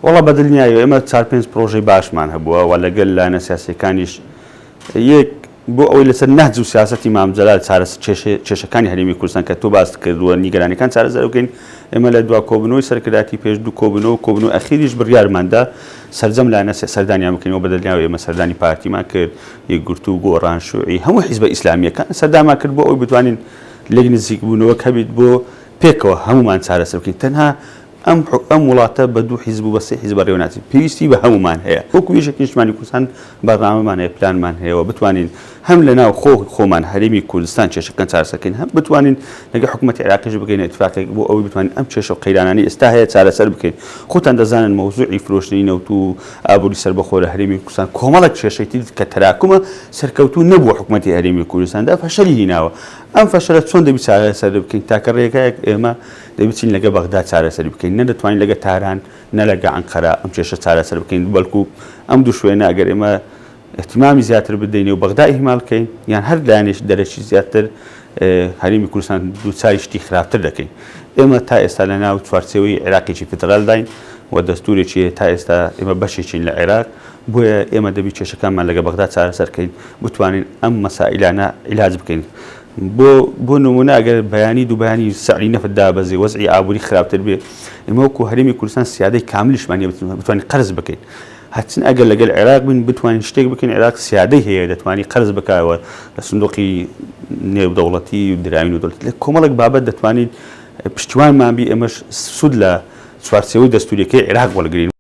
وڵا بەدڵنیایە ئێمە 4-5 پرۆژەی باشمان هەبووە و لەگەل لایەنە سیاسیەکانیش یەک بۆ ئەوەی لەسەر نەهج و سیاسەتی مام جەلال کێشەکانی هەرێمی کوردستان کە تۆ باس کردووە نیگەرانیەکان چارەسەر بکەین. ئێمە لە دوا کۆبنەوەی سەرکرداتی پێشدوو کۆبنەوە ئەخیریش بڕیارماندا سەرجەم لایەنە سەردانیان بکەینەوە بەدڵنیاوە ئێمە سەردانی پارتیمان کرد یەکگرتوو گۆڕان شوعی هەموو حیزبە ئیسلامیەکان سەردامان کرد بۆ ئەوی بتوانین لێک نزیک بوونەوە کەبیت بۆ پێکەوە هەمومان چارەسەر بکەین. تەنها ئەم وڵاتە بە دوو حیزب و بە سێ حیزب ڕێوەناچێت پێویستی بە هەمومان هەیە وەکو یەکێکی نیشتمانی کوردستان بەرنامەمان هەیە پلانمان هەیەەوە بتوانین هەم لەناو خۆمان هەرێمی کوردستان کێشەکان چارەسەرکەین هەم بتوانین لەگەڵ حکوومەتی عێراقیش بگەینە ئیتفاقێک بۆ ئەوەی بتوانین ئەم کێشە و قەیرانانی ئێستا هەیە چارەسەر بکەین. خۆتان دەزانن مەوزوعی فرۆشتنی نەوت و ئابووری سەربەخۆ لە هەرێمی کوردستان کۆمەڵێک کێشەی کە تەراکومە سەرکەوتوو نەبووە حکوومەتی هەرێمی کوردستاندا فەشەلی هیناوە. ئەم فەشەلە چۆن دەبی چارەسەر بکەین تاکە ڕێگایەک ئێمە دەبچین لەگە بەغدا چارەسەری بکەین نەدەتوانین لەگە تاران نە لەگە ئەنقەرە ئەم کێشە چارەسەر بکەین بەڵکو ئەم دوو شوێنە ئەگەر ئێمە احتیمامی زیاتر بدەینێ و بەغدا ئیهمال بکەین یان هەر لایەنێش دەرەکی زیاتر هەرێمی کوردستان دووچاری شتی خراپتر دەکەین. ئێمە تا ئێستا لە ناو چوارچێوەی عێراقێکی فدراڵ داین و دەستورێکی تا ئێستا ئێمە بەشێکین لە عێراق بۆیە ئێمە دەبی کێشەکانمان لەگە بەغدا چارەسەرکەین بتوانین ئەم مەسائلانە عیلاج بکەین. بۆ نمونە ئەگەر بەیانی دوو بەیانی سعی نەفت دابەزێ وەزعی ئابووری خراپتر بێ ئێمە وەکو هەرێمی کوردستان سیادەی کاملیشمان بتوانین قەرز بکەین. هەرچەند ئەگەر لەگەل عێراق بین بتوانین شتێک بکەین عێراق سیادەی هەیە دەتوانانی قەرز بکەوە لە سندوقی نێودەوڵەتی و دراوین و دەوڵەتی لە کۆمەڵێک بابەت دەتوانین پشتیوانمان بی ئێمەش سوود لە چوارچێوەی دەستوریەکەی عێراق وەرگرین.